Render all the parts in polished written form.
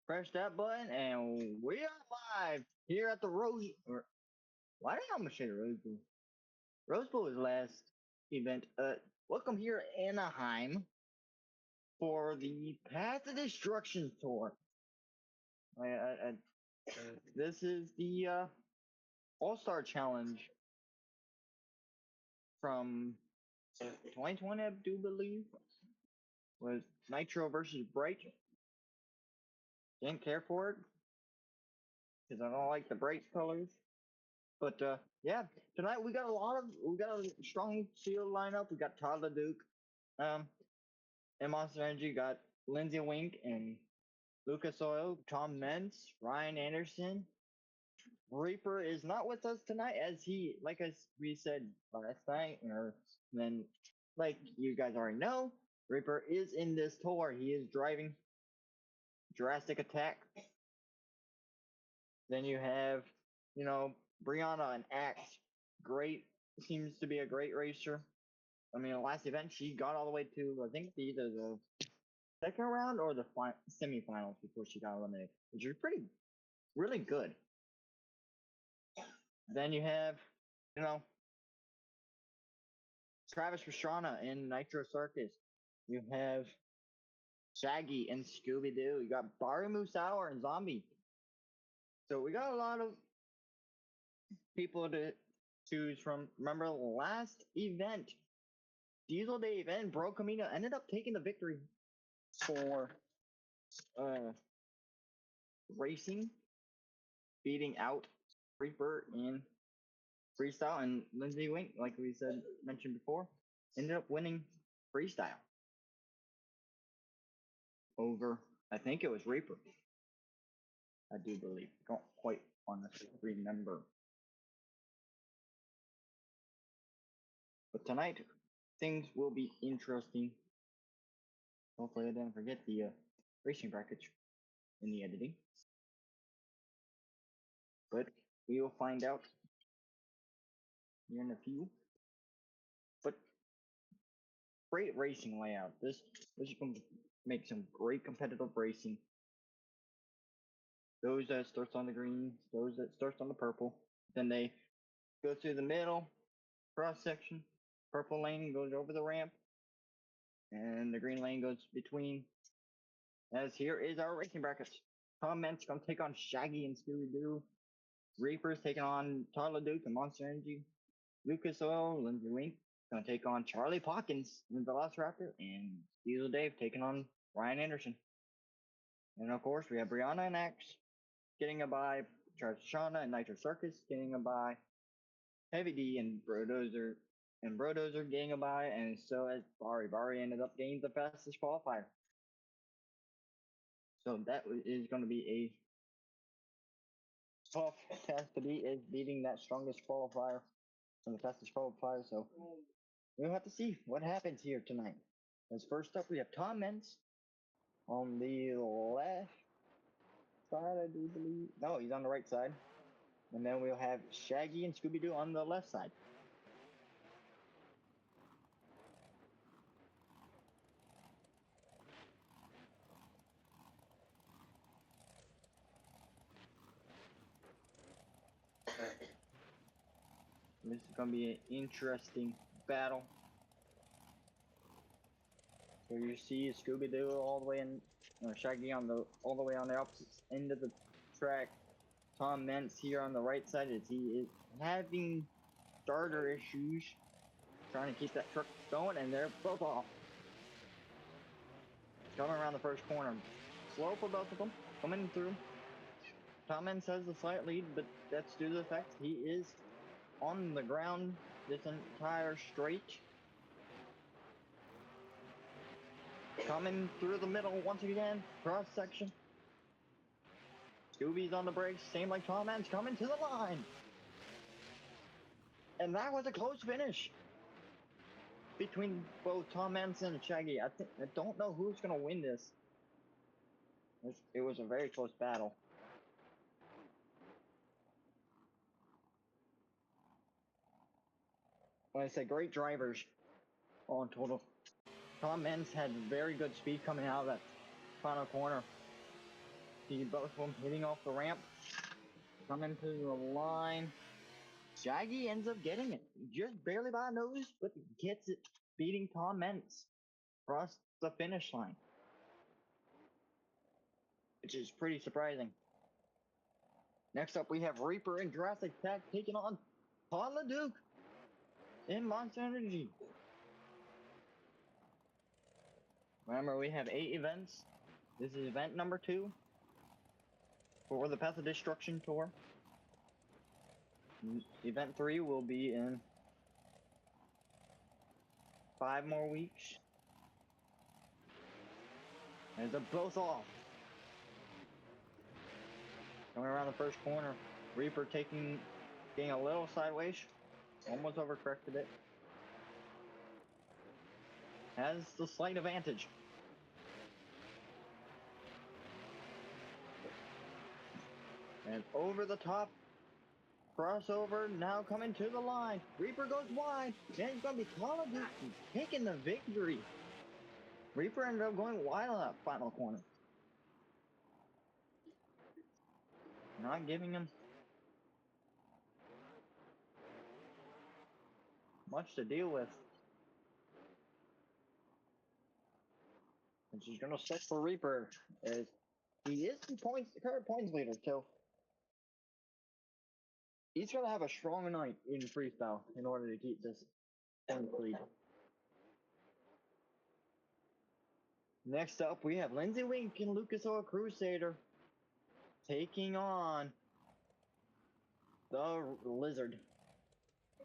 Press that button, and we are live here at the Rose. Or why did I almost say the Rose Bowl? Rose Bowl is last event. Welcome here, Anaheim, for the Path of Destruction tour. This is the All Star Challenge from 2020, I do believe, was Nitro versus Bright. Didn't care for it because I don't like the Bright colors. But yeah, tonight we got a strong field lineup. We got Todd Duke, and Monster Energy got Lindsay Wink and Lucas Oil, Tom Mentz, Ryan Anderson. Reaper is not with us tonight, as he, like we said last night, or then, like you guys already know, Reaper is in this tour. He is driving Jurassic Attack. Then you have, Brianna and Axe. Great, seems to be a great racer. I mean, last event she got all the way to I think either the second round or the semifinals before she got eliminated, which is really good. Then you have, you know, Travis Pastrana in Nitro Circus. You have Shaggy and Scooby Doo. You got Barry Musauer and Zombie. So we got a lot of people to choose from. Remember the last event, Diesel Day event, Bro Camino ended up taking the victory for racing, beating out Reaper in freestyle, and Lindsay Wink, like we said mentioned before, ended up winning freestyle over, I think it was Reaper. I do believe. Don't quite honestly remember. But tonight, things will be interesting. Hopefully I didn't forget the racing brackets in the editing. But we will find out here in a few. But great racing layout. This is going to make some great competitive racing. Those that starts on the green, those that starts on the purple. Then they go through the middle, cross section. Purple lane goes over the ramp, and the green lane goes between. As here is our racing brackets. Tom Mentz gonna take on Shaggy and Scooby Doo. Reaper's taking on Toddler Duke and Monster Energy. Lucas Oil, Lindsay Wink gonna take on Charlie Pockins and Velociraptor, and Diesel Dave taking on Ryan Anderson. And of course, we have Brianna and Axe getting a bye. Charles Shauna and Nitro Circus getting a bye. Heavy D and Brodozer getting a bye, and so as Bari. Bari ended up getting the fastest qualifier. So that is going to be a tough task to beat, is beating that strongest qualifier and the fastest qualifier. So we'll have to see what happens here tonight. As first up, we have Tom Mentz on the left side, I do believe. No, he's on the right side. And then we'll have Shaggy and Scooby Doo on the left side. This is going to be an interesting battle. So you see Scooby Doo all the way in, or Shaggy all the way on the opposite end of the track. Tom Mentz here on the right side, as he is having starter issues, trying to keep that truck going, and they're both off. Coming around the first corner, slow for both of them, coming through. Tom Mentz has the slight lead, but that's due to the fact he is on the ground this entire straight. Coming through the middle once again, cross section. Scooby's on the brakes, same like Tom Mentz, coming to the line. And that was a close finish between both Tom Mentz and Shaggy. I don't know who's gonna win this. It was a very close battle. When I say great drivers, all in total, Tom Mentz had very good speed coming out of that final corner. See both of them hitting off the ramp, coming to the line. Shaggy ends up getting it, just barely by a nose, but gets it, beating Tom Mentz across the finish line, which is pretty surprising. Next up, we have Reaper and Jurassic Tech taking on Paula Duke in Monster Energy. Remember, we have 8 events. This is event number 2 for the Path of Destruction Tour. Event 3 will be in 5 more weeks. And they're both off. Coming around the first corner, Reaper getting a little sideways, almost overcorrected it. Has the slight advantage. And over the top, crossover now coming to the line. Reaper goes wide, and it's going to be Call of Duty taking the victory. Reaper ended up going wide on that final corner. Not giving him much to deal with. And she's going to set for Reaper, as he is the current points leader, so he's going to have a strong night in freestyle in order to keep this points lead. Next up, we have Lindsay Wink and Lucas Oil Crusader taking on the Lizard,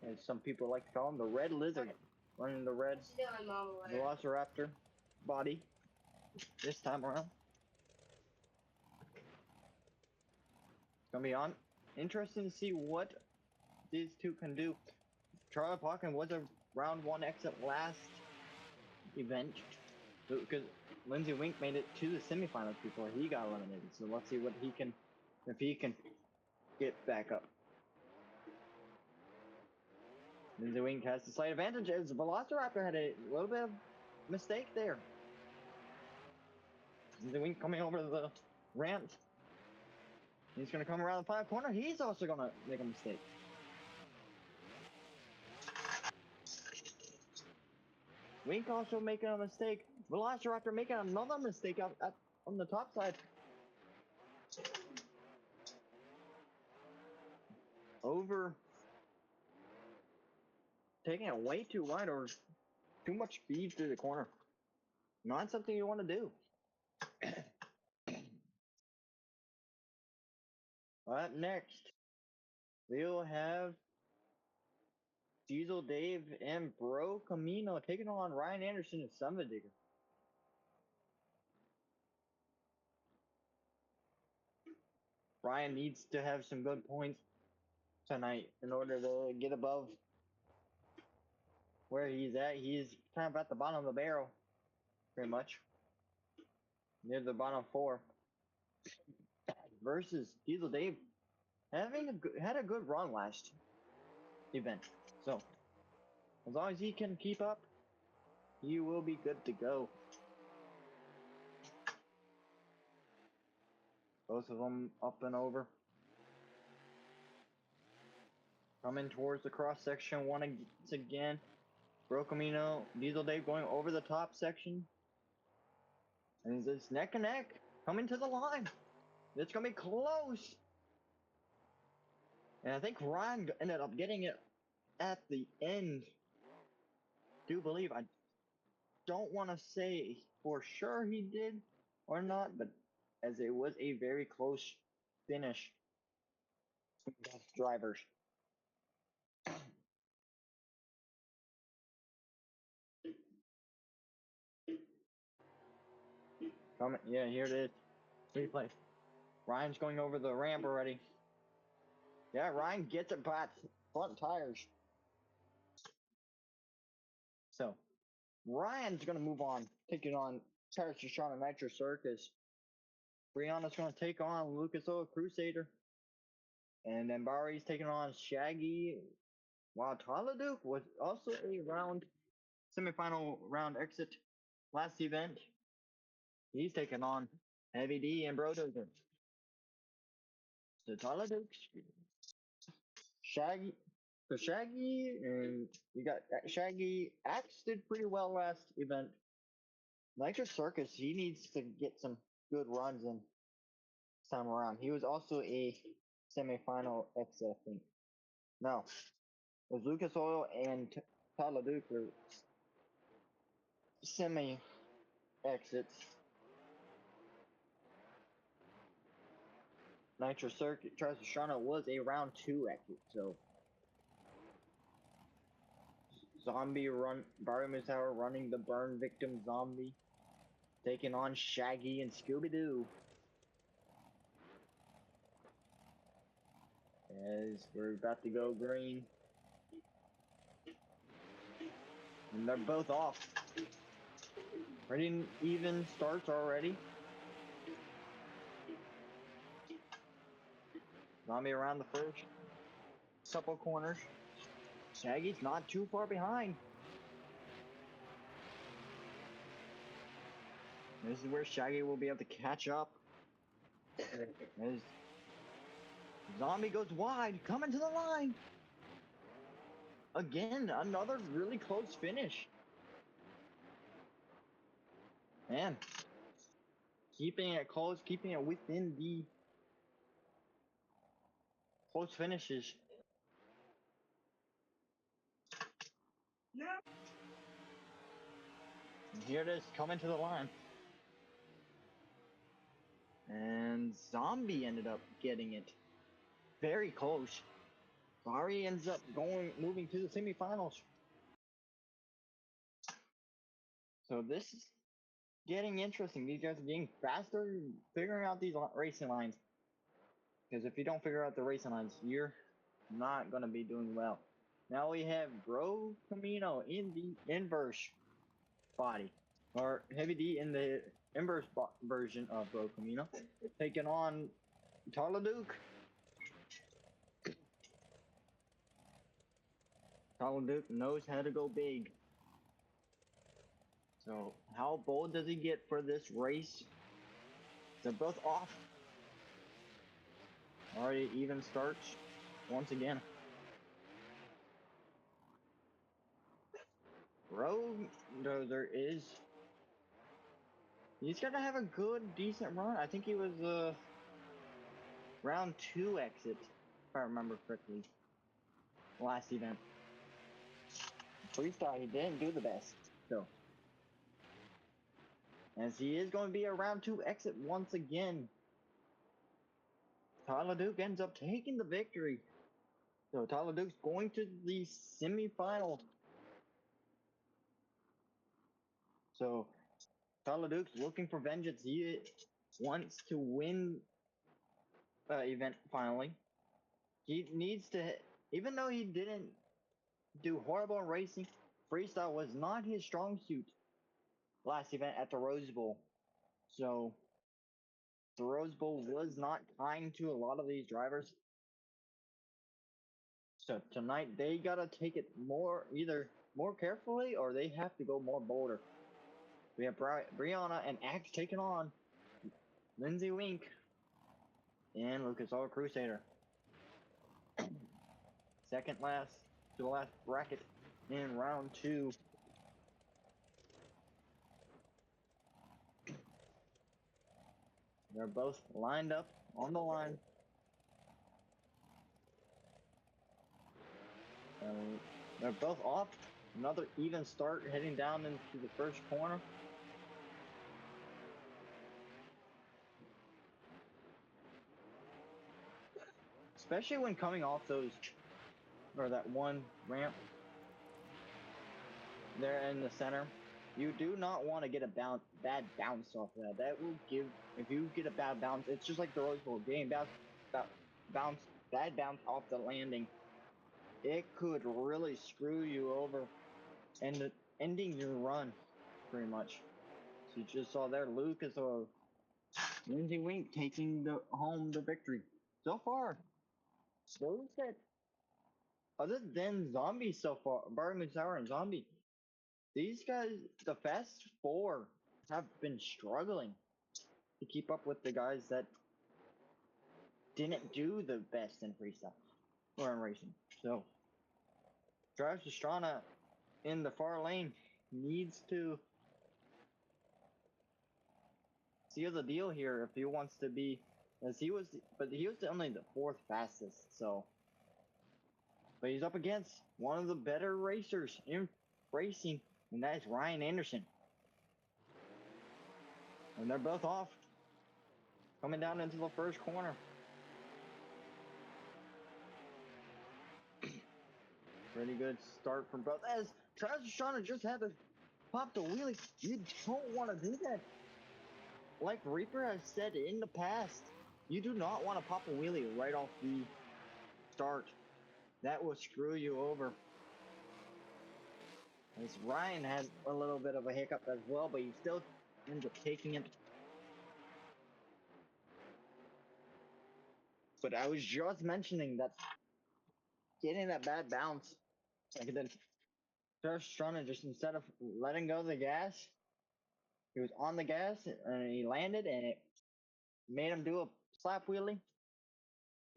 as some people like to call him, the Red Lizard, running the red Velociraptor body this time around. It's gonna be interesting to see what these two can do. Charlie Parkin was a round 1 exit last event, because Lindsay Wink made it to the semifinals before he got eliminated. So let's see what he can, if he can get back up. Lindsay Wink has the slight advantage, as Velociraptor had a little bit of mistake there. Lindsay Wink coming over the ramp. He's going to come around the 5 corner. He's also going to make a mistake. Wink also making a mistake. Velociraptor making another mistake on the top side. Over. Taking it way too wide, or too much speed through the corner. Not something you want to do. Up next, we'll have Diesel Dave and Bro Camino taking on Ryan Anderson and Summit Digger. Ryan needs to have some good points tonight in order to get above where he's at. He's kind of at the bottom of the barrel, pretty much. Near the bottom 4. Versus Diesel Dave had a good run last event. So, as long as he can keep up, he will be good to go. Both of them up and over. Coming towards the cross section once again. Brocamino, Diesel Dave going over the top section. And it's neck and neck. Coming to the line. It's going to be close. And I think Ryan ended up getting it at the end. Do believe, I don't want to say for sure he did or not, but as it was a very close finish from both drivers. Comment, yeah, here it is. Replay. Ryan's going over the ramp already. Yeah, Ryan gets it by front tires. So, Ryan's going to move on, taking on Paris Deshawn and Nitro Circus. Brianna's going to take on Lucas Oil Crusader. And then Barry's taking on Shaggy. While Tyler Duke was also a semifinal round exit last event. He's taking on Heavy D and Brodozer. So Tyler Dukes, Shaggy, so Shaggy, and you got Shaggy. Axe did pretty well last event. Nitro Circus, he needs to get some good runs in this time around. He was also a semifinal exit, I think. No, it was Lucas Oil and Tyler Duke were semi exits. Nitro Circuit Trashana was a round 2 exit, so Zombie run Barry Tower running the burn victim zombie, taking on Shaggy and Scooby Doo. As we're about to go green. And they're both off. Pretty even starts already. Zombie around the first couple corners. Shaggy's not too far behind. This is where Shaggy will be able to catch up. As Zombie goes wide, coming to the line. Again, another really close finish. Man, keeping it close, keeping it within the close finishes. And here it is, coming to the line. And Zombie ended up getting it. Very close. Barry ends up moving to the semifinals. So this is getting interesting. These guys are getting faster, figuring out these racing lines. Because if you don't figure out the racing lines, you're not going to be doing well. Now we have Bro Camino in the inverse body. Or Heavy D in the inverse version of Bro Camino. Taking on Tyler Duke. Tyler Duke knows how to go big. So how bold does he get for this race? They're both off. Already even starts once again. Road Dozer is. He's got to have a good, decent run. I think he was round 2 exit, if I remember correctly. Last event. Freestyle, he didn't do the best, so. As he is going to be a round 2 exit once again. Tyler Duke ends up taking the victory. So Tyler Duke's going to the semifinal. So Tyler Duke's looking for vengeance. He wants to win event finally. He needs to, even though he didn't do horrible in racing, freestyle was not his strong suit last event at the Rose Bowl. So the Rose Bowl was not kind to a lot of these drivers. So tonight they gotta take it either more carefully or they have to go more bolder. We have Brianna and Axe taking on Lindsay Wink and Lucas Oil Crusader. Second last to the last bracket in round 2. They're both lined up on the line. They're both off. Another even start heading down into the first corner. Especially when coming off those, or that one ramp there in the center. You do not want to get a bad bounce off that. That will give, if you get a bad bounce, it's just like the Rose Bowl game, bad bounce off the landing. It could really screw you over and ending your run, pretty much. So you just saw there, Lucas or Lindsay Wink taking home the victory. So far, those that, other than Zombie so far, Barry Sour and Zombie, these guys, the Fast Four, have been struggling to keep up with the guys that didn't do the best in freestyle or in racing. So Travis Pastrana in the far lane needs to seal the deal here if he wants to be, as he was, but he was only the fourth fastest. So, but he's up against one of the better racers in racing, and that is Ryan Anderson. And they're both off, coming down into the first corner. Pretty good start from both. As Travis Pastrana just had to pop the wheelie. You don't want to do that. Like Reaper has said in the past, you do not want to pop a wheelie right off the start. That will screw you over. As Ryan had a little bit of a hiccup as well, but he still ends up taking it. But I was just mentioning that getting that bad bounce, like then Travis Pastrana just instead of letting go of the gas, he was on the gas and he landed and it made him do a slap wheelie.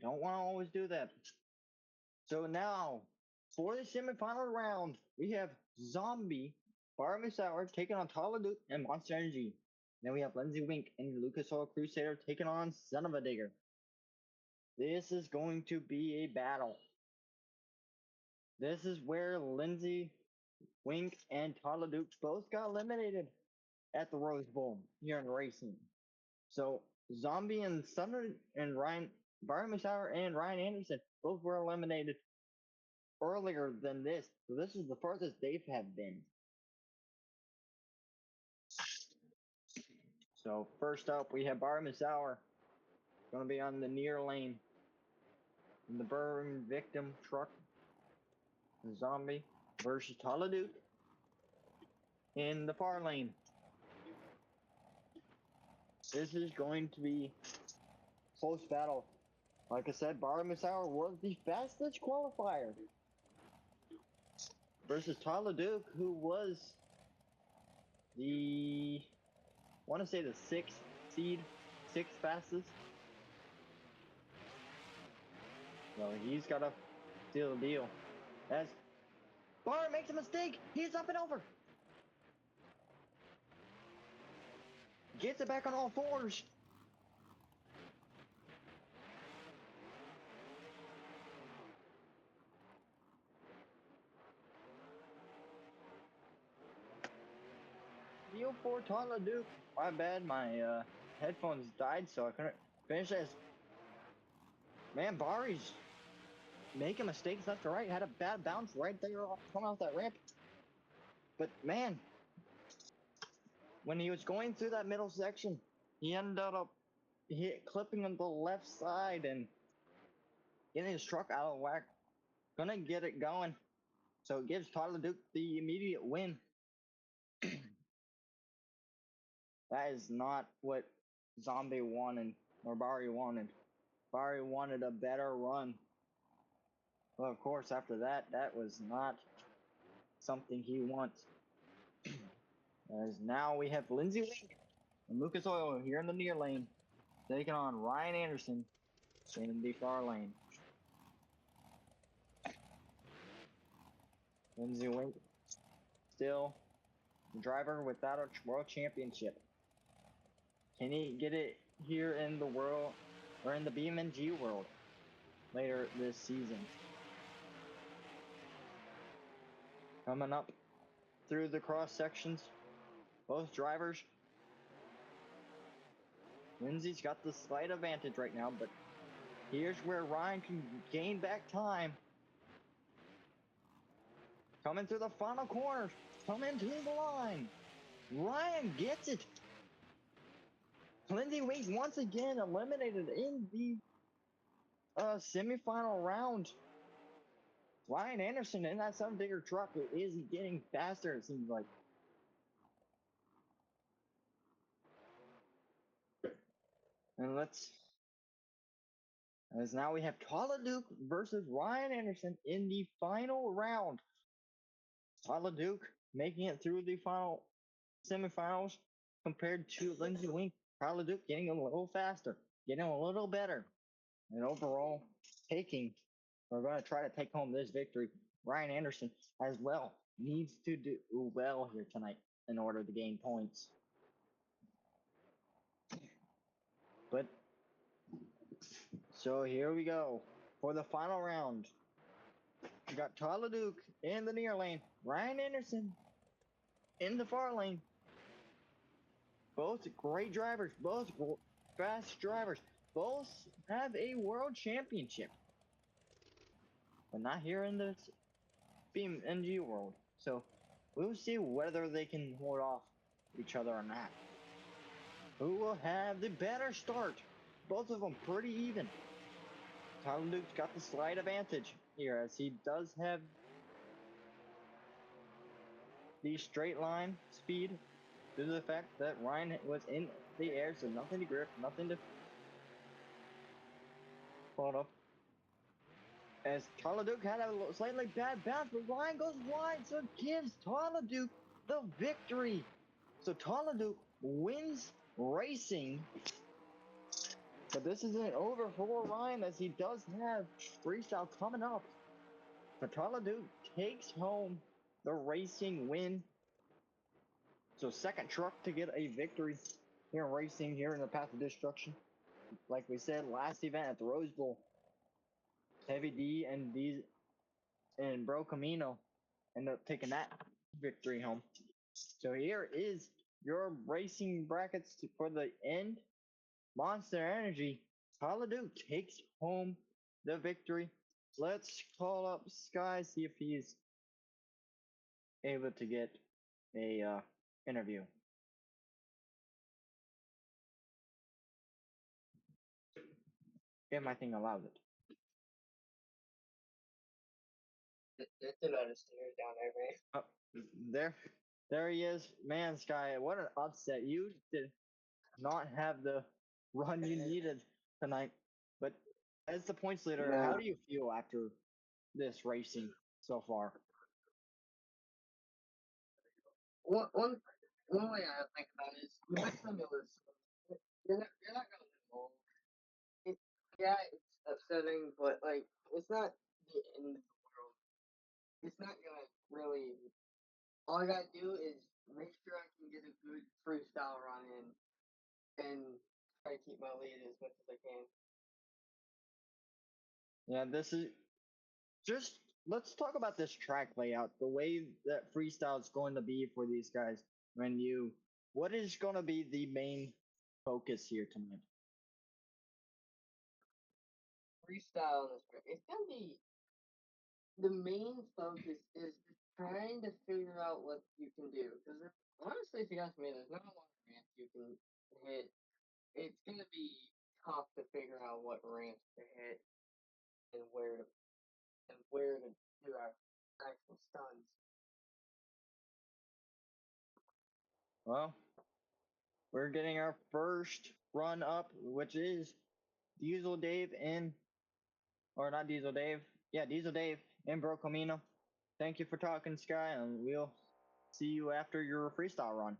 Don't want to always do that. So now, for the semifinal round, we have Zombie, Barmy Sour taking on Tyler Duke and Monster Energy. Then we have Lindsay Wink and Lucas Oil Crusader taking on Son of a Digger. This is going to be a battle. This is where Lindsay Wink and Tyler Duke both got eliminated at the Rose Bowl here in racing. So Zombie and Thunder and Ryan Barmy Sour and Ryan Anderson both were eliminated earlier than this. So this is the farthest they have been. So first up, we have Barmy Sour going to be on the near lane in the burn victim truck. The Zombie versus Tyler Duke in the far lane. This is going to be close battle. Like I said, Barmy Sour was the fastest qualifier versus Tyler Duke, who was the, I want to say the sixth fastest. So he's got to seal the deal. As Bar makes a mistake, he's up and over. Gets it back on all fours. Deal for Tyler Duke. My bad, my headphones died, so I couldn't finish this. Man, Barry's making mistakes left to right. Had a bad bounce right there coming off that ramp. But man, when he was going through that middle section, he ended up clipping on the left side and getting his truck out of whack. Gonna get it going. So it gives Tyler Duke the immediate win. That is not what Zombie wanted or Barry wanted. Barry wanted a better run. Well, of course, after that, that was not something he wants. As now we have Lindsay Wink and Lucas Oil here in the near lane, taking on Ryan Anderson in the far lane. Lindsay Wink still the driver without a world championship. Can he get it here in the world or in the BMNG world later this season? Coming up through the cross sections, both drivers. Lindsay's got the slight advantage right now, but here's where Ryan can gain back time. Coming through the final corners, coming to the line. Ryan gets it. Lindsay Wink once again eliminated in the semifinal round. Ryan Anderson in that Sun Digger truck is getting faster, it seems like. And as now we have Tyler Duke versus Ryan Anderson in the final round. Tyler Duke making it through the final semifinals compared to Lindsay Wink. Tyler Duke getting a little faster, getting a little better. And overall, we're going to try to take home this victory. Ryan Anderson, as well, needs to do well here tonight in order to gain points. But, so here we go for the final round. We got Tyler Duke in the near lane, Ryan Anderson in the far lane. Both great drivers, both fast drivers, both have a world championship, but not here in the BeamNG world. So we'll see whether they can hold off each other or not. Who will have the better start? Both of them pretty even. Tyler Luke's got the slight advantage here as he does have the straight line speed due to the fact that Ryan was in the air, so nothing to grip, nothing to follow. As Tyler Duke had a slightly bad bounce, but Ryan goes wide, so it gives Tyler Duke the victory. So Tyler Duke wins racing, but this isn't over for Ryan as he does have freestyle coming up. So Tyler Duke takes home the racing win. So second truck to get a victory here in racing here in the Path of Destruction. Like we said, last event at the Rose Bowl, Heavy D and Bro Camino ended up taking that victory home. So here is your racing brackets for the end. Monster Energy, Tyler Duke takes home the victory. Let's call up Sky, see if he's able to get a interview. If my thing allows it. There's a lot of stairs down there, man. Oh, there he is. Man, Sky, what an upset. You did not have the run you needed tonight. But as the points leader, how do you feel after this racing so far? One way I think about it is next time it was you're not gonna win all. It, yeah, it's upsetting, but like it's not the end of the world. It's not gonna really. All I gotta do is make sure I can get a good freestyle run in and try to keep my lead as much as I can. Yeah, this is just let's talk about this track layout, the way that freestyle is going to be for these guys. What is going to be the main focus here tonight? Freestyle in this track. It's gonna be the main focus is just trying to figure out what you can do. Because honestly, if you ask me, there's not a lot of ramps you can hit. It's gonna be tough to figure out what ramps to hit and where to do our actual stunts. Well, we're getting our first run up, which is Diesel Dave or not Diesel Dave. Yeah, Diesel Dave and Bro Camino. Thank you for talking, Sky, and we'll see you after your freestyle run.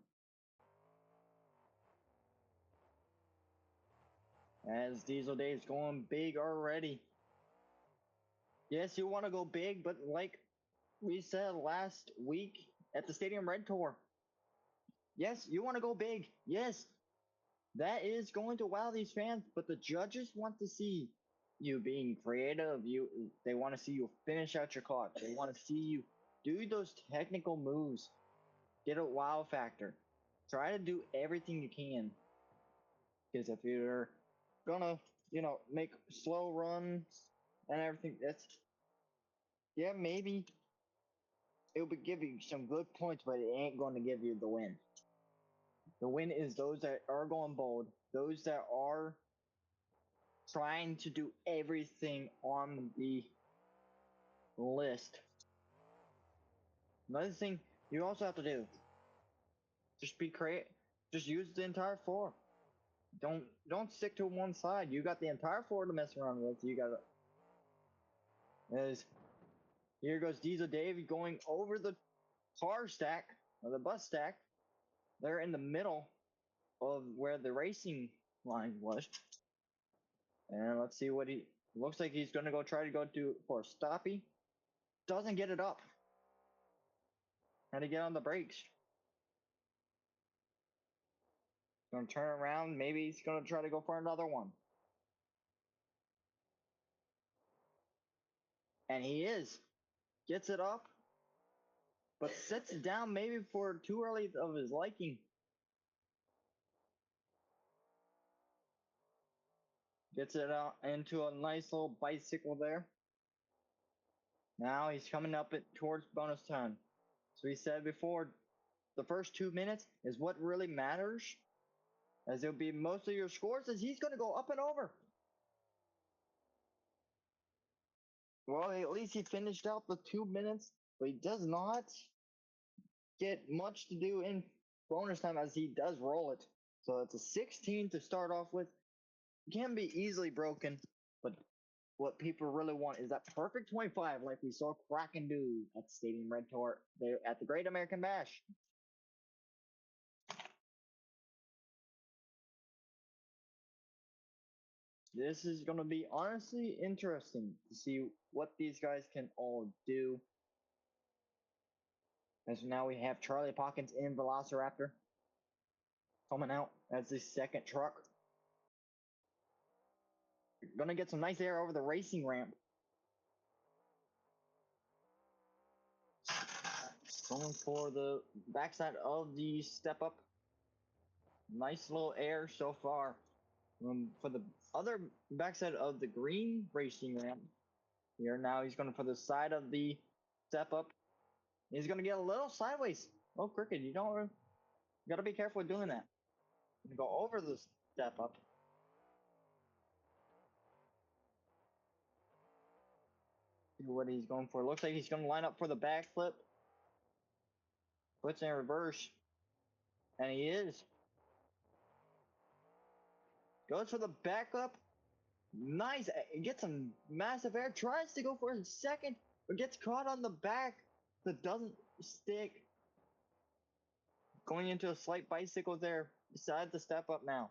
As Diesel Dave's going big already. Yes, you want to go big, but like we said last week at the Stadium Red Tour, yes, you want to go big. Yes, that is going to wow these fans, but the judges want to see you being creative. They want to see you finish out your clock. They want to see you do those technical moves, get a wow factor. Try to do everything you can. Because if you're gonna, make slow runs and everything, maybe it'll give you some good points, but it ain't going to give you the win. The win is those that are going bold, those that are trying to do everything on the list. Another thing you also have to do, just be creative. Just use the entire floor. Don't stick to one side. You got the entire floor to mess around with. You got as here goes Diesel Dave going over the car stack or the bus stack. They're in the middle of where the racing line was. And let's see what he looks like. He's gonna go try to go do for a stoppie. Doesn't get it up. Had to get on the brakes. Gonna turn around. Maybe he's gonna try to go for another one. And he is. Gets it up. But sets it down maybe for too early of his liking. Gets it out into a nice little bicycle there. Now he's coming up it towards bonus time. So he said before, the first 2 minutes is what really matters, as it'll be most of your scores, as he's going to go up and over. Well, at least he finished out the 2 minutes, but he does not get much to do in bonus time, as he does roll it. So it's a 16 to start off with. Can be easily broken, but what people really want is that perfect 25, like we saw Kraken do at Stadium Red Tour there at the Great American Bash. This is going to be honestly interesting to see what these guys can all do. And so now we have Charlie Pockins in Velociraptor coming out as the second truck. Gonna get some nice air over the racing ramp. Going for the backside of the step up. Nice little air so far. For the other backside of the green racing ramp, here now he's going for the side of the step up. He's going to get a little sideways. Oh, Cricket, you got to be careful with doing that. Go over the step up. See what he's going for. Looks like he's going to line up for the backflip. Puts in reverse. And he is. Goes for the backup. Nice. Gets some massive air. Tries to go for a second, but gets caught on the back. That doesn't stick. Going into a slight bicycle there. Beside the step up now.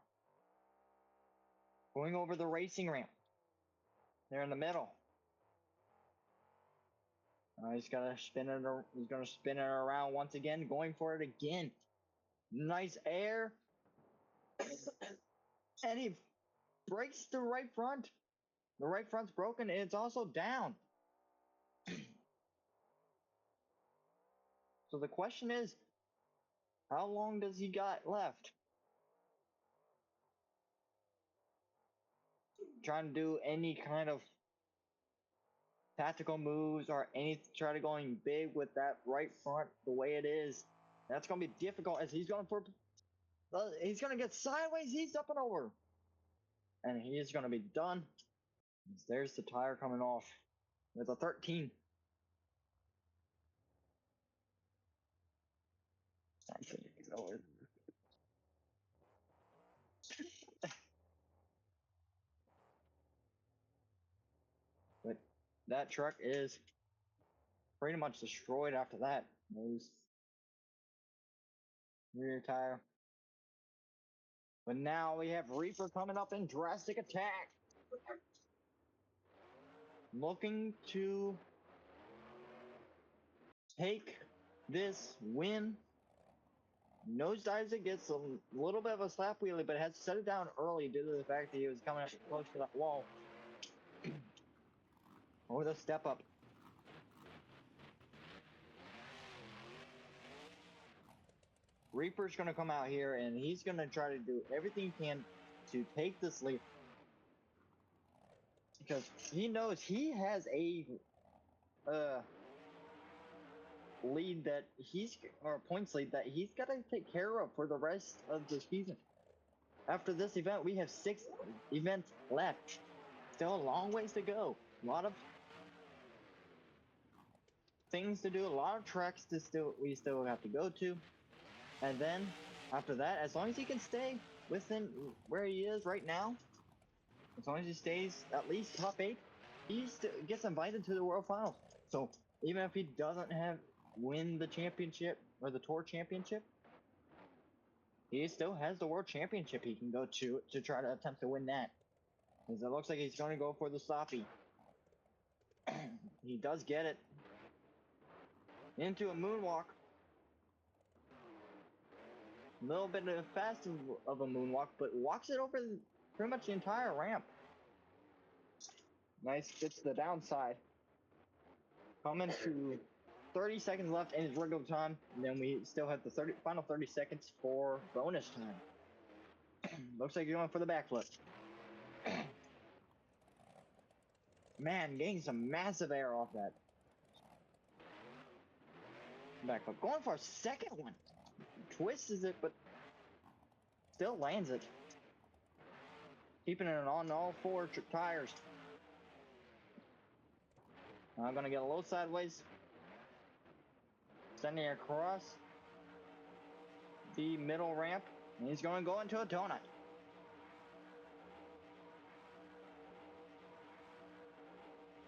Going over the racing ramp. There in the middle. He's gonna spin it. He's gonna spin it around once again. Going for it again. Nice air. And he breaks the right front. The right front's broken, and it's also down. So the question is, how long does he got left? Trying to do any kind of tactical moves or try to going big with that right front the way it is. That's going to be difficult, as he's going for. He's going to get sideways. He's up and over. And he is going to be done. There's the tire coming off. With a 13. But that truck is pretty much destroyed after that. Those rear tire. But now we have Reaper coming up in drastic attack. Looking to take this win. Nosedives it, gets a little bit of a slap wheelie, but has to set it down early due to the fact that he was coming up close to that wall. Or the step up. Reaper's going to come out here, and he's going to try to do everything he can to take this lead. Because he knows he has a lead that or points lead that he's got to take care of for the rest of the season. After this event, we have 6 events left. Still a long ways to go. A lot of things to do, a lot of tracks we still have to go to. And then after that, as long as he can stay within where he is right now, as long as he stays at least top 8, he gets invited to the World Finals. So even if he doesn't win the championship or the Tour Championship, he still has the World Championship he can go to try to attempt to win that. As it looks like he's going to go for the stoppie. He does get it. Into a moonwalk. A little bit fast of a moonwalk, but walks it over pretty much the entire ramp. Nice, gets the downside. Coming to 30 seconds left in his regular time, and then we still have the final 30 seconds for bonus time. Looks like you're going for the backflip. Man, getting some massive air off that backflip. Going for a second one. Twists it, but still lands it. Keeping it on all four tires. I'm gonna get a little sideways. Sending it across the middle ramp. And he's gonna go into a donut.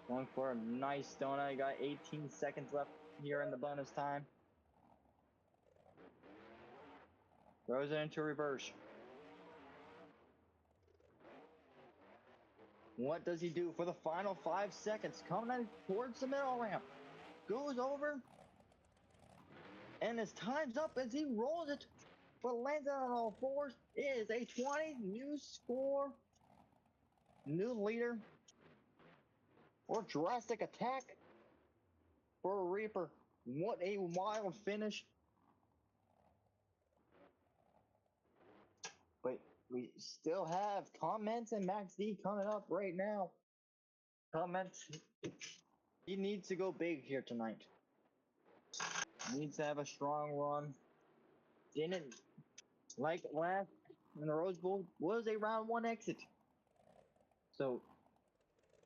Going for a nice donut. You got 18 seconds left here in the bonus time. Throws it into reverse. What does he do for the final 5 seconds? Coming towards the middle ramp. Goes over. And his time's up as he rolls it. But lands it on all fours. It is a 20 new score. New leader. Or drastic attack for a Reaper. What a wild finish. But we still have Comments and Max D coming up right now. Comments. He needs to go big here tonight. Needs to have a strong run. Didn't like last in the Rose Bowl was a round 1 exit. So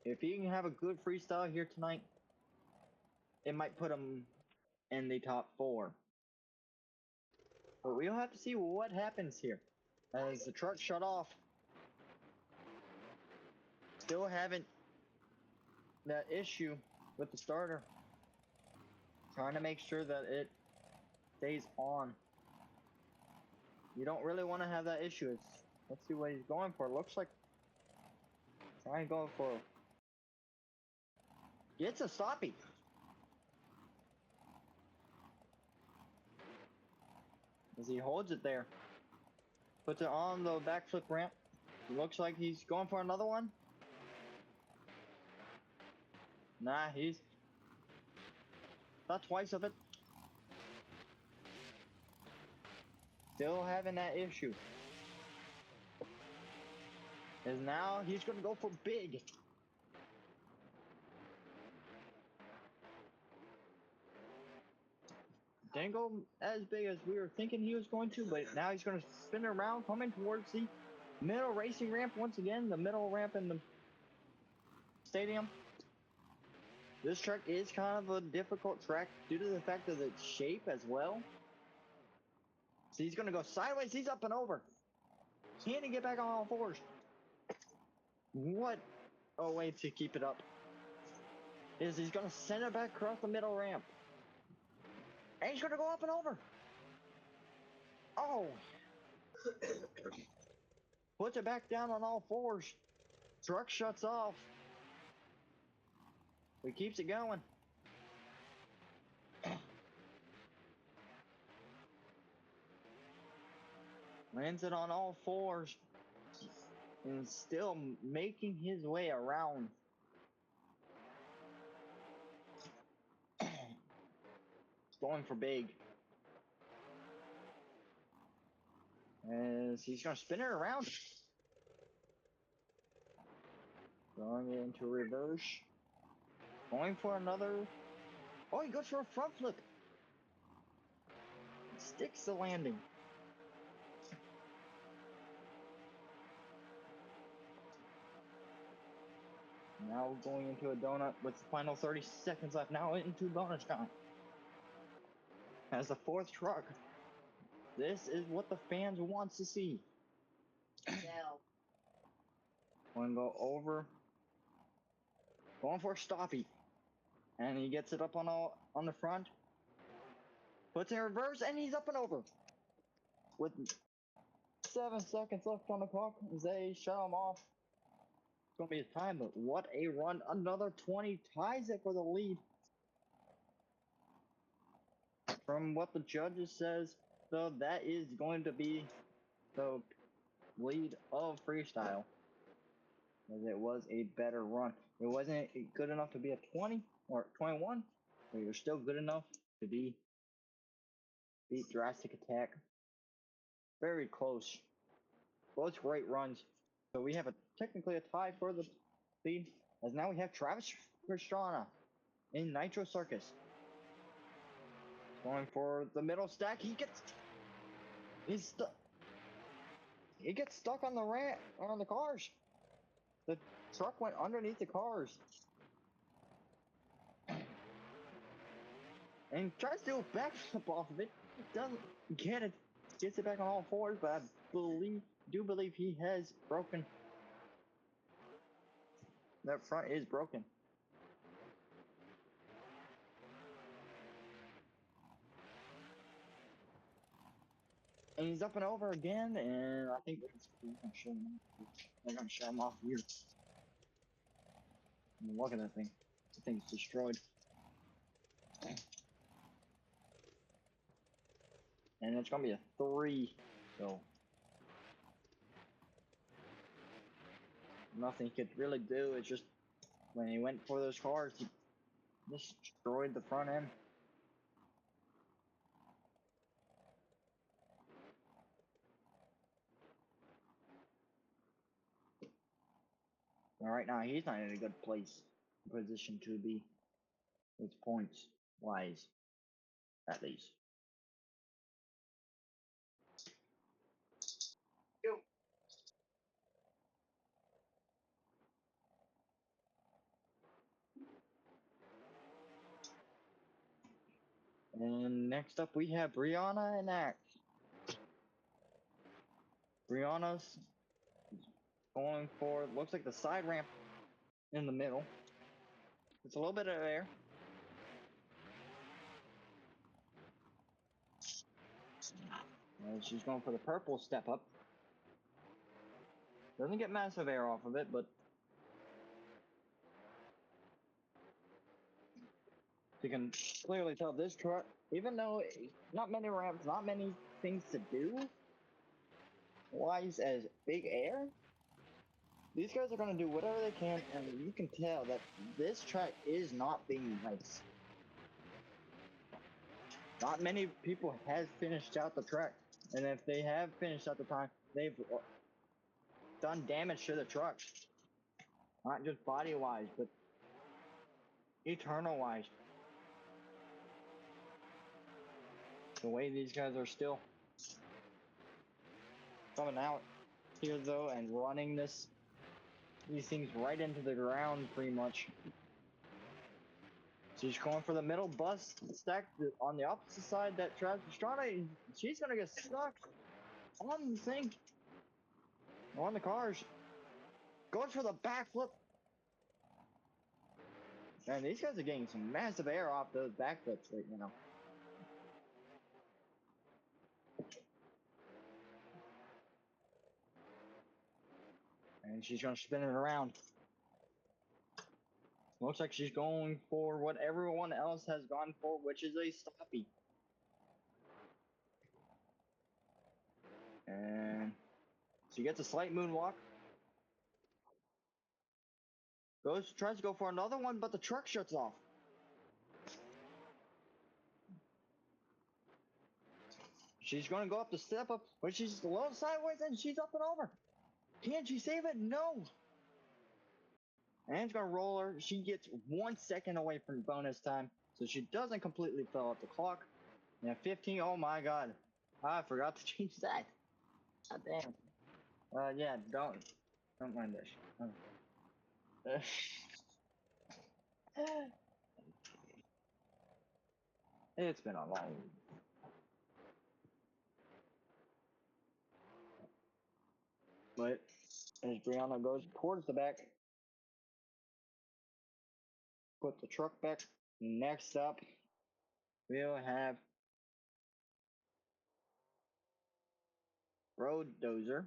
if he can have a good freestyle here tonight, it might put him in the top 4. But we'll have to see what happens here. As the truck shut off. Still haven't that issue with the starter. Trying to make sure that it stays on. You don't really want to have that issue. Let's see what he's going for. Looks like trying to go for. Gets a stoppie. As he holds it there. Puts it on the backflip ramp. Looks like he's going for another one. Nah, he's not twice of it. Still having that issue. As now he's going to go for big. Didn't go as big as we were thinking he was going to, but now he's going to spin around, coming towards the middle racing ramp once again. The middle ramp in the stadium. This track is kind of a difficult track due to the fact of its shape as well. So he's going to go sideways. He's up and over. Can he get back on all fours? What a way to keep it up. He's going to send it back across the middle ramp. And he's going to go up and over. Oh. Puts it back down on all fours. Truck shuts off. He keeps it going. Lands it on all fours. And still making his way around. Going for big. As he's going to spin it around. Throwing it into reverse. Going for another. Oh, he goes for a front flip. Sticks the landing. Now going into a donut with the final 30 seconds left. Now into bonus time. As the 4th truck. This is what the fans want to see. Now. Going to go over. Going for a stoppie. And he gets it up on the front. Puts it in reverse and he's up and over. With 7 seconds left on the clock as they shut him off. gonna be his time, but what a run. Another 20 ties it for the lead. From what the judges says, though, that is going to be the lead of freestyle. As it was a better run. It wasn't good enough to be a 20 or 21, but you're still good enough to beat Drastic Attack. Very close. Both great runs. So we have technically a tie for the lead, as now we have Travis Pastrana in Nitro Circus. Going for the middle stack. He gets stuck on the ramp, on the cars. The truck went underneath the cars. And tries to do a backflip off of it. Doesn't get it. Gets it back on all fours, but I do believe he has broken. That front is broken. And he's up and over again, and I think they're gonna show him off here. I mean, look at that thing. The thing's destroyed. And it's gonna be a 3, so nothing he could really do. It's just when he went for those cars, he destroyed the front end. And right now, he's not in a good position to be with points wise, at least. And next up, we have Brianna and Axe. Brianna's going for, looks like the side ramp in the middle. It's a little bit of air. And she's going for the purple step up. Doesn't get massive air off of it, but you can clearly tell this truck, even though not many ramps, not many things to do, wise as big air, these guys are going to do whatever they can, and you can tell that this track is not being nice. Not many people have finished out the track, and if they have finished out the time, they've done damage to the truck. Not just body-wise, but eternal-wise. The way these guys are still coming out here, though, and running these things right into the ground, pretty much. She's going for the middle bus stack on the opposite side that Travis Pastrana, she's going to get stuck on the thing, on the cars. Goes for the backflip. Man, these guys are getting some massive air off those backflips right now. And she's going to spin it around. Looks like she's going for what everyone else has gone for, which is a stoppie. And she gets a slight moonwalk. Tries to go for another one, but the truck shuts off. She's going to go up the step up, but she's a little sideways and she's up and over. Can she save it? No. And it's going to roll her. She gets 1 second away from bonus time, so she doesn't completely fill out the clock. Yeah, 15. Oh my god. I forgot to change that. God damn. Yeah, don't mind this. It's been a long week. But as Brianna goes towards the back, put the truck back. Next up, we'll have Road Dozer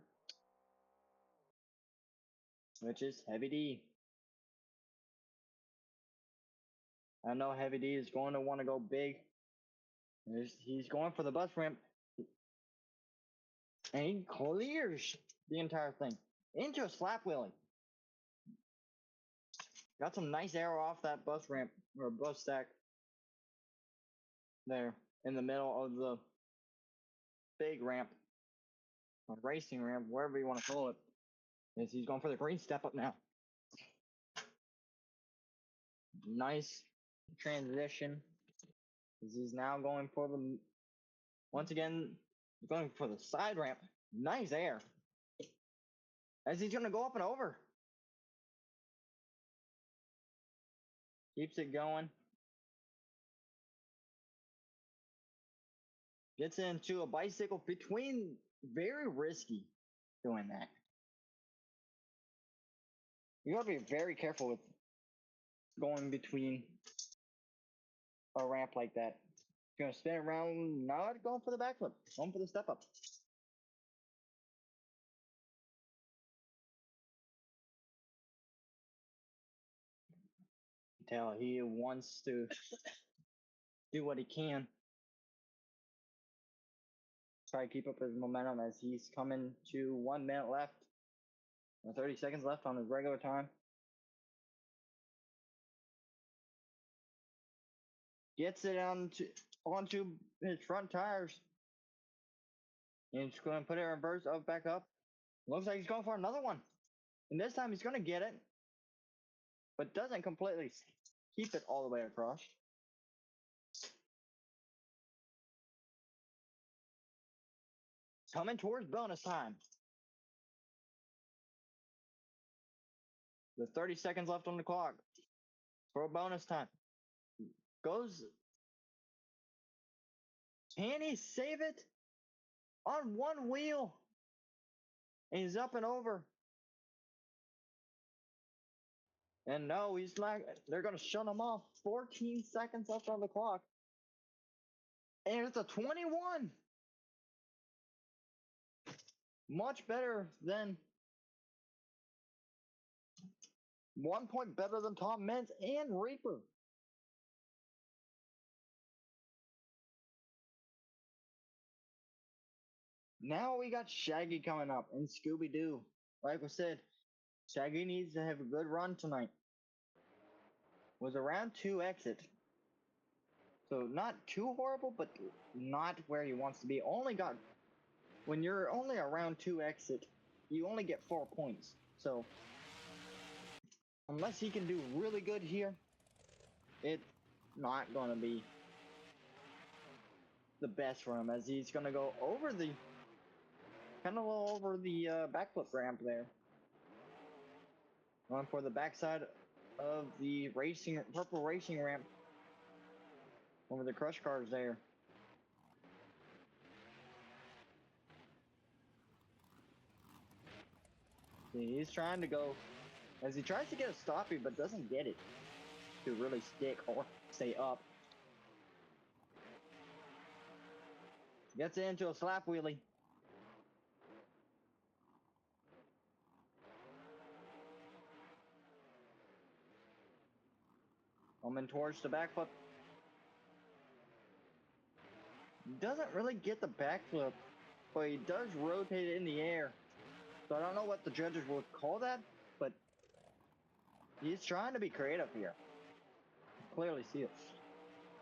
which is Heavy D. I know Heavy D is going to want to go big. He's going for the bus ramp, and he clears the entire thing into a slap wheelie. Got some nice arrow off that bus ramp or bus stack there in the middle of the big ramp, or racing ramp, wherever you want to call it. As he's going for the green step up now. Nice transition. As he's now going for the, once again, going for the side ramp. Nice air. As he's going to go up and over. Keeps it going. Gets into a bicycle between, very risky doing that. You gotta be very careful with going between a ramp like that. You're gonna spin around, not going for the backflip, going for the step up. Tell he wants to do what he can. Try to keep up his momentum as he's coming to 1 minute left. 30 seconds left on his regular time. Gets it onto his front tires. And he's going to put it in reverse, up, back up. Looks like he's going for another one. And this time he's going to get it. But doesn't completely keep it all the way across. Coming towards bonus time. With 30 seconds left on the clock. For bonus time. Goes. Can he save it? On one wheel. And he's up and over. And no, he's like, they're going to shut him off. 14 seconds left on the clock. And it's a 21. Much better than 1 point better than Tom Meents and Reaper. Now we got Shaggy coming up and Scooby-Doo. Like I said, Shaggy needs to have a good run tonight. Was around 2 exit. So not too horrible, but not where he wants to be. Only got, when you're only around 2 exit, you only get 4 points. So unless he can do really good here, it's not going to be the best for him, as he's going to go over the, kind of over the backflip ramp there. Going for the backside of the purple racing ramp. Over the crush cars there. See, he's trying to go, as he tries to get a stoppie, but doesn't get it to really stick or stay up. Gets into a slap wheelie. Coming towards the backflip. Doesn't really get the backflip, but he does rotate it in the air. So I don't know what the judges would call that, but he's trying to be creative here. Clearly see it.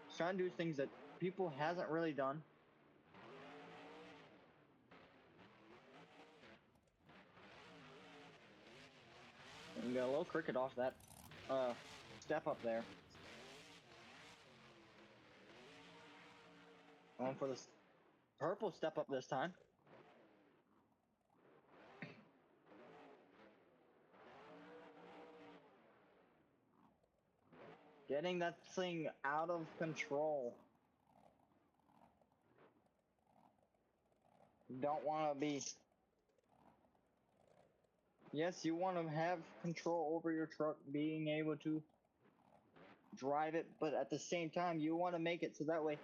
He's trying to do things that people hasn't really done. And got a little cricket off that step up there. Going for the purple step up this time. Getting that thing out of control. You don't want to be... Yes, you want to have control over your truck, being able to drive it, but at the same time, you want to make it so that way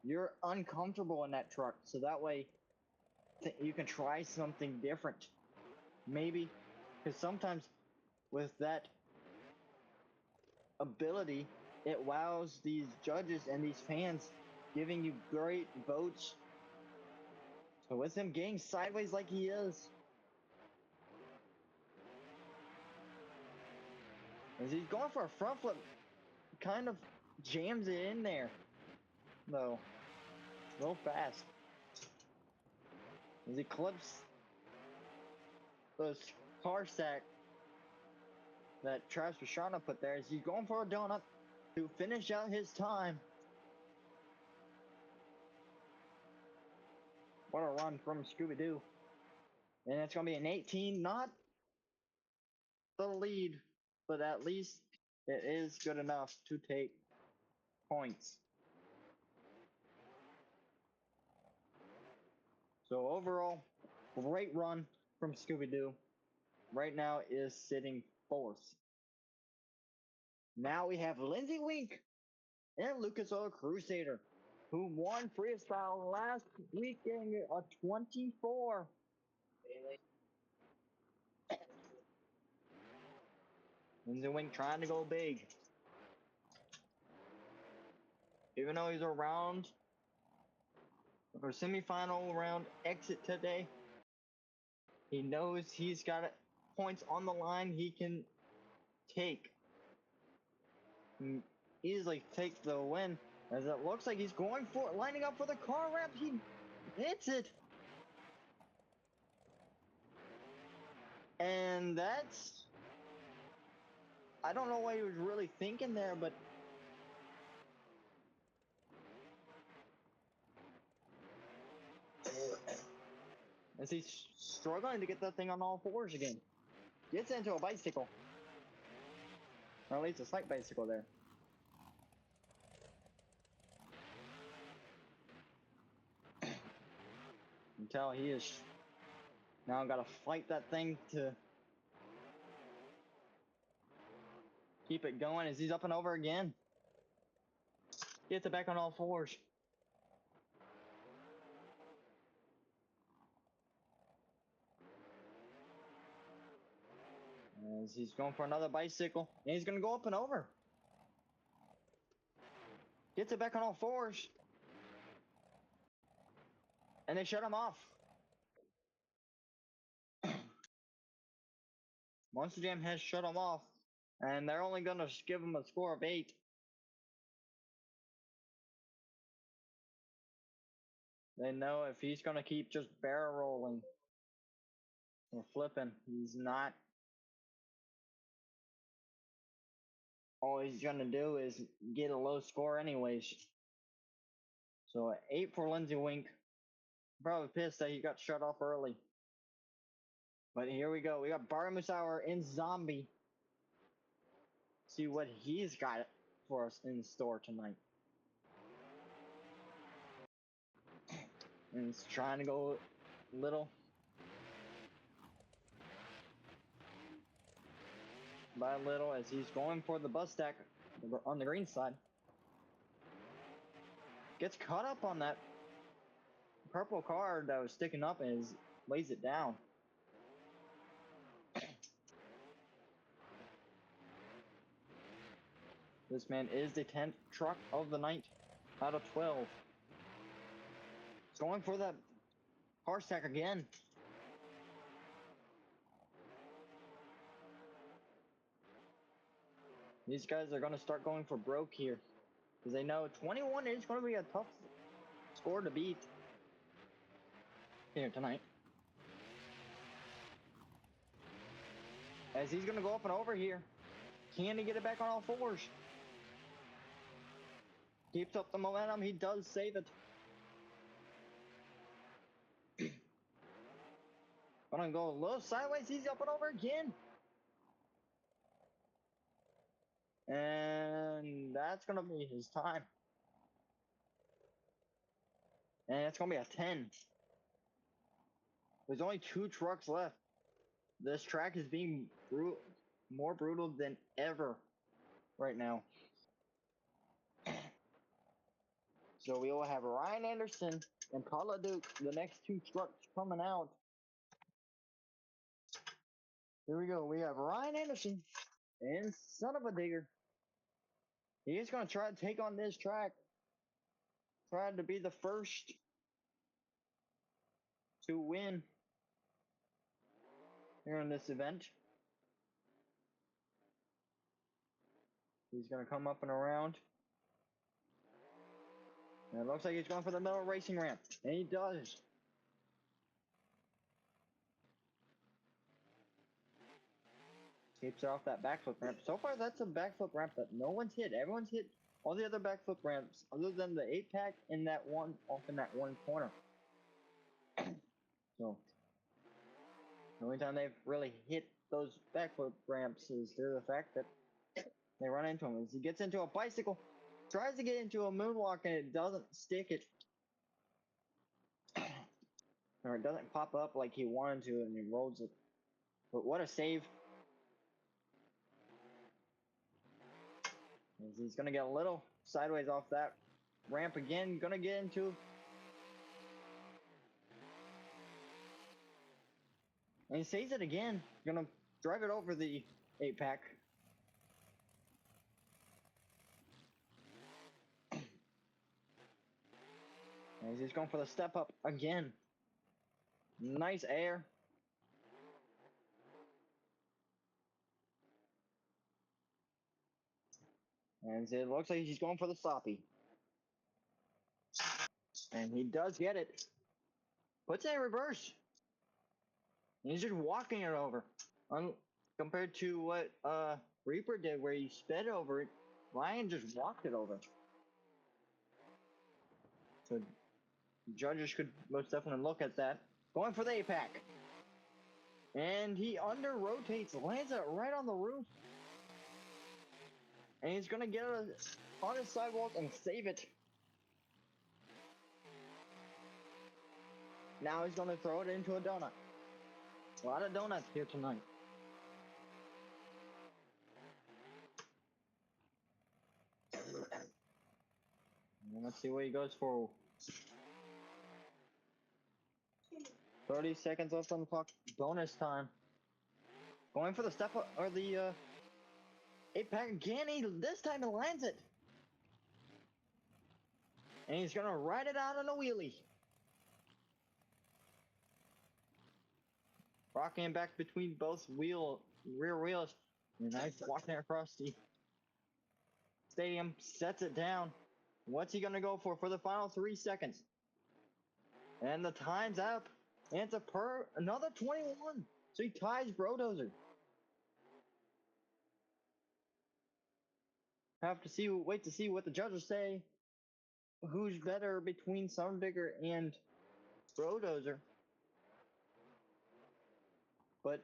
you're uncomfortable in that truck, so that way you can try something different. Maybe, because sometimes with that ability, it wows these judges and these fans, giving you great votes. So with him getting sideways like he is, as he's going for a front flip, kind of jams it in there, though, real fast. As he clips those car stack that Travis Pastrana put there, as he's going for a donut to finish out his time. What a run from Scooby-Doo. And it's going to be an 18, not the lead, but at least it is good enough to take points. So overall, great run from Scooby-Doo. Right now is sitting fourth. Now we have Lindsay Wink and Lucas Oil Crusader, who won freestyle last week, getting a 24. Lindsay Wink trying to go big. Even though he's around or semifinal round exit today, he knows he's got points on the line he can take. Easily take the win, as it looks like he's going for lining up for the car wrap. He hits it. And that's, I don't know what he was really thinking there, but as he's struggling to get that thing on all fours again. Gets into a bicycle. Or at least a slight bicycle there. Until he is now got to fight that thing to keep it going as he's up and over again. Gets it back on all fours. As he's going for another bicycle. And he's going to go up and over. Gets it back on all fours. And they shut him off. Monster Jam has shut him off. And they're only going to give him a score of 8. They know if he's going to keep just barrel rolling or flipping, he's not. All he's going to do is get a low score anyways. So 8 for Lindsay Wink. Probably pissed that he got shut off early. But here we go. We got Barry Musauer in Zombie. See what he's got for us in store tonight. And he's trying to go little by little as he's going for the bus stack on the green side. Gets caught up on that purple card that was sticking up and lays it down. This man is the 10th truck of the night out of 12. He's going for that car stack again. These guys are going to start going for broke here, because they know 21 is going to be a tough score to beat here tonight. As he's going to go up and over here. Can he get it back on all fours? Keeps up the momentum. He does save it. Gonna go a little sideways. He's up and over again. And that's gonna be his time. And it's gonna be a 10. There's only 2 trucks left. This track is being more brutal than ever right now. So we will have Ryan Anderson and Paula Duke, the next 2 trucks coming out. Here we go. We have Ryan Anderson and son of a digger. He is going to try to take on this track. Try to be the first to win here in this event. He's going to come up and around. And it looks like he's going for the middle racing ramp. And he does. Keeps her off that backflip ramp. So far, that's a backflip ramp that no one's hit. Everyone's hit all the other backflip ramps other than the 8-pack in that one off in that one corner. So the only time they've really hit those backflip ramps is due to the fact that they run into him. As he gets into a bicycle, tries to get into a moonwalk and it doesn't stick it. Or it doesn't pop up like he wanted to and he rolls it. But what a save. As he's going to get a little sideways off that ramp again. Going to get into... And he saves it again. Going to drive it over the 8-pack. And he's going for the step up again. Nice air. And it looks like he's going for the sloppy. And he does get it. Puts it in reverse. And he's just walking it over. Compared to what Reaper did where he sped over it, Ryan just walked it over. So judges could most definitely look at that. Going for the 8-pack. And he under rotates, lands it right on the roof. And he's going to get it on his sidewalk and save it. Now he's going to throw it into a donut. A lot of donuts here tonight. And let's see what he goes for. 30 seconds left on the clock. Bonus time. Going for the step up, or the 8-pack again. This time he lands it. And he's going to ride it out on a wheelie. Rocking back between both rear wheels. And nice walking across the stadium. Sets it down. What's he going to go for the final 3 seconds? And the time's up. And it's another 21. So he ties Brodozer. Wait to see what the judges say. Who's better between Summerdigger and Brodozer? But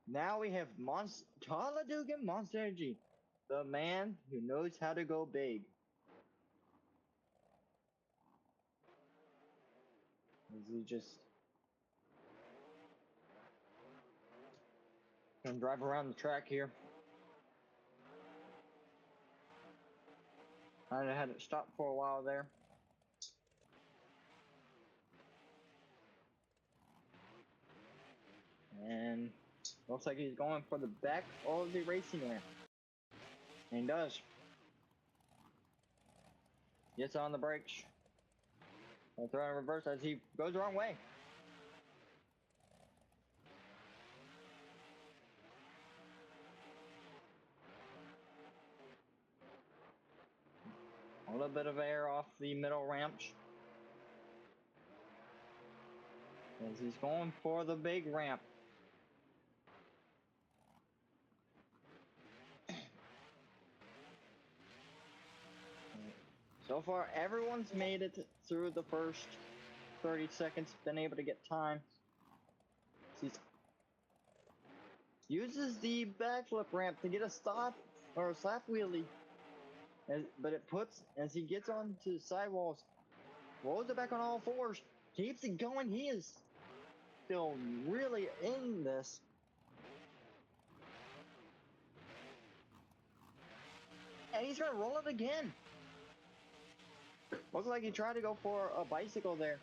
now we have Taladugan Monster Energy, the man who knows how to go big. As he just gonna drive around the track here. I had it stopped for a while there. And looks like he's going for the back of the racing ramp. And he does. Gets on the brakes. I'll throw in reverse as he goes the wrong way. A little bit of air off the middle ramps. As he's going for the big ramp. So far, everyone's made it through the first 30 seconds, been able to get time. He uses the backflip ramp to get a stop or a slap wheelie. But it puts, as he gets onto the sidewalls, rolls it back on all fours, keeps it going. He is still really in this. And he's going to roll it again. Looks like he tried to go for a bicycle there.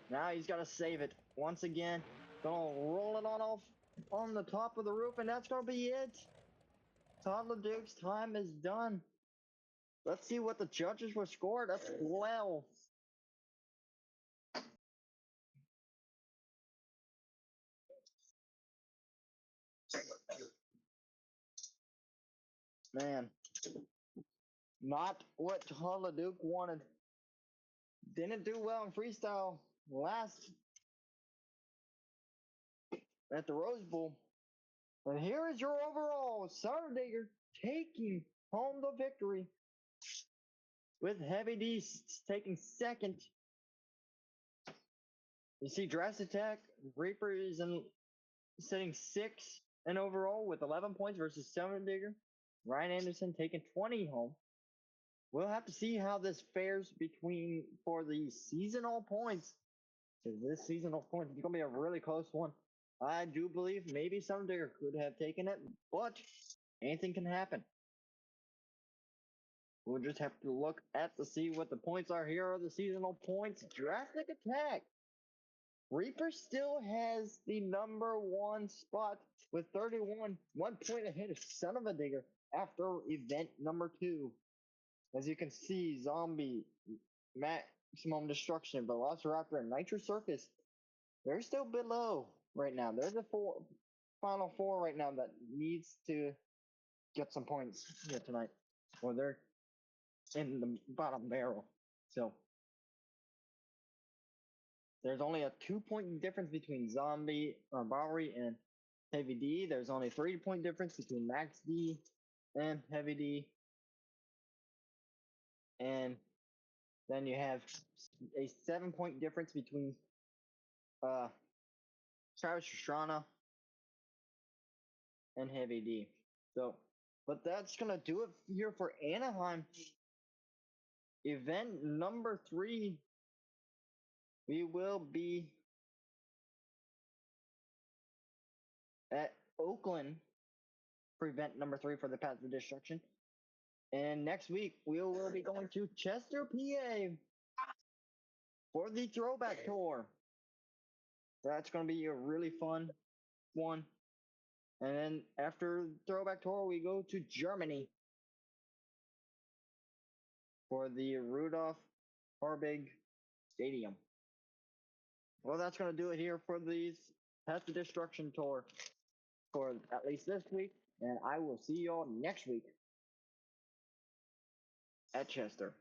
Now he's got to save it once again. Gonna roll it on off on the top of the roof, and that's gonna be it. Toddler Duke's time is done. Let's see what the judges were scored. That's 12. Man, not what Toddler Duke wanted. Didn't do well in freestyle last at the Rose Bowl. And here is your overall Saturdayer taking home the victory with Heavy D taking second. You see Drastic Attack, Reaper is sitting 6 in overall with 11 points versus Saturdayer. Ryan Anderson taking 20 home. We'll have to see how this fares for the seasonal points. So this seasonal points is going to be a really close one. I do believe maybe Saturdayer could have taken it, but anything can happen. We'll just have to look at to see what the points are. Here are the seasonal points. Drastic Attack. Reaper still has the #1 spot with 31, 1 point ahead of Son of a Digger after event number 2. As you can see, Zombie, Maximum Destruction, Velociraptor, and Nitro Circus, they're still below right now. They're the final 4 right now that needs to get some points here tonight. Or they're in the bottom barrel. So there's only a 2-point difference between Zombie, Bowery, and Heavy D. There's only a 3-point difference between Max D and Heavy D. And then you have a 7-point difference between Travis Pastrana and Heavy D. So, but that's gonna do it here for Anaheim. Event number 3. We will be at Oakland for event number 3 for the Path of Destruction. And next week, we will be going to Chester, PA for the Throwback Tour. That's going to be a really fun one. And then after Throwback Tour, we go to Germany for the Rudolph Harbig Stadium. Well, that's going to do it here for the Path of Destruction Tour for at least this week. And I will see y'all next week at Chester.